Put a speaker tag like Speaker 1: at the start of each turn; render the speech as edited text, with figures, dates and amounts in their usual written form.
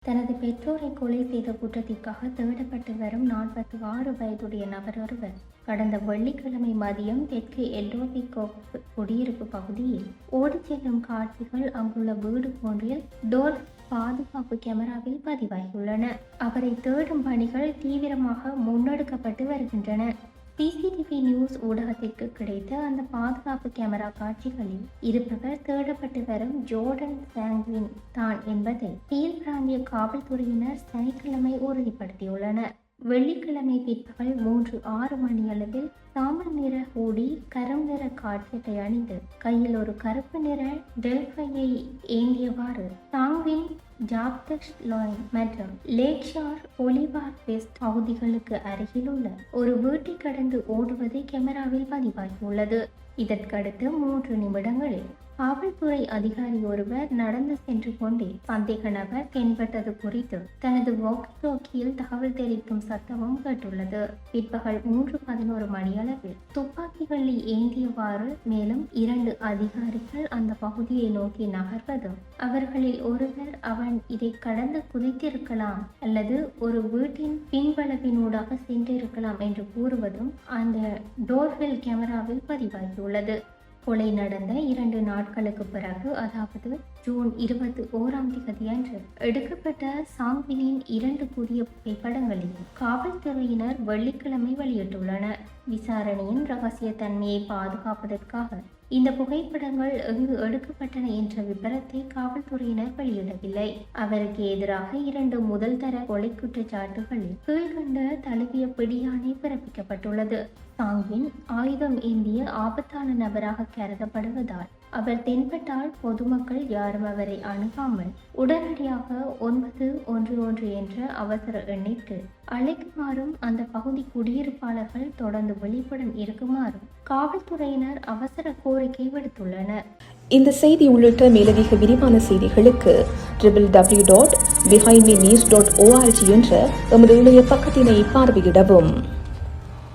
Speaker 1: தனது பெற்றோரை கொலை செய்த குற்றத்திற்காக தேடப்பட்டு வரும் 46 வயதுடைய நபர் ஒருவர் கடந்த வெள்ளிக்கிழமை மதியம் தெற்கு எல்டோபிகோ குடியிருப்பு பகுதியில் ஓடிச் செல்லும் காட்சிகள் அங்குள்ள வீடு ஒன்றில் டோர் பாதுகாப்பு கேமராவில் பதிவாகியுள்ளன. அவரை தேடும் பணிகள் தீவிரமாக முன்னெடுக்கப்பட்டு வருகின்றன. சிசிடிவி நியூஸ் ஊடகத்திற்கு கிடைத்த அந்த பாதுகாப்பு கேமரா காட்சிகளில் இருப்பவர் தேடப்பட்டு வரும் ஜோர்டன் சாங்வின் தான் என்பதை கீழ் பிராந்திய காவல்துறையினர் சனிக்கிழமை உறுதிப்படுத்தியுள்ளனர். வெள்ளிக்கிழமை பிற்பகல் 3:06 மணியளவில் சாம்பல் நிற ஹூடி, கரும் நிற காட்செட்டை அணிந்து கையில் ஒரு கருப்பு நிற டெல்ஃபையை ஏந்தியவாறு சாங்வின் ஜாப்டெக்ஸ் லாயின் மற்றும் லேக்ஷார் ஒலிவார் வெஸ்ட் பகுதிகளுக்கு அருகிலுள்ள ஒரு வீட்டை கடந்து ஓடுவது கேமராவில் பதிவாகியுள்ளது. இதற்கடுத்து 3 நிமிடங்களில் காவல்துறை அதிகாரி ஒருவர் நடந்து சென்று கொண்டே சந்தேக நபர் தென்பட்டது குறித்து தனது வாக்கி-டாக்கியில் தகவல் தெரிவிக்கும் சத்தமும் கேட்டுள்ளது. பிற்பகல் 3:11 மணியளவில் துப்பாக்கிகளை ஏந்தியவாறு மேலும் 2 அதிகாரிகள் அந்த பகுதியை நோக்கி நகர்வதும் அவர்களில் ஒருவர் அவன் இதை கடந்து குதித்திருக்கலாம் அல்லது ஒரு வீட்டின் பின்பலவினூடாக சென்றிருக்கலாம் என்று கூறுவதும் அந்த டோர்வெல் கேமராவில் பதிவாகியுள்ளது. கொலை நடந்த 2 நாட்களுக்கு பிறகு, அதாவது ஜூன் 21 அன்று எடுக்கப்பட்ட சாங்வினின் 2 புதிய புகைப்படங்களையும் காவல்துறையினர் வெள்ளிக்கிழமை வெளியிட்டுள்ளனர். விசாரணையின் இரகசியத்தன்மையை பாதுகாப்பதற்காக இந்த புகைப்படங்கள் எங்கு எடுக்கப்பட்டன என்ற விபரத்தை காவல்துறையினர் வெளியிடவில்லை. அவருக்கு எதிராக 2 முதல் தர கொலை குற்றச்சாட்டுகளில் கீழ்கண்ட தழுவிய பிடியாணை பிறப்பிக்கப்பட்டுள்ளது. சாங்வின் ஆயுதம் ஏந்திய ஆபத்தான நபராக கருதப்படுவதால் அவர் தென்பட்டால் பொதுமக்கள் யாரும் அவரை அணுகாமல் உடனடியாக 911 என்ற அவசர எண்ணிற்கு அழைக்குமாறும் அந்த பகுதி குடியிருப்பாளர்கள் தொடர்ந்து விழிப்புடன் இருக்குமாறும் காவல்துறையினர் அவசர கோரிக்கை விடுத்துள்ளனர்.
Speaker 2: இந்த செய்தி உள்ளிட்ட மேலதிக விரிவான செய்திகளுக்கு www.behindmenews.org என்ற எமது இணைய பக்கத்தினை பார்வையிடவும்.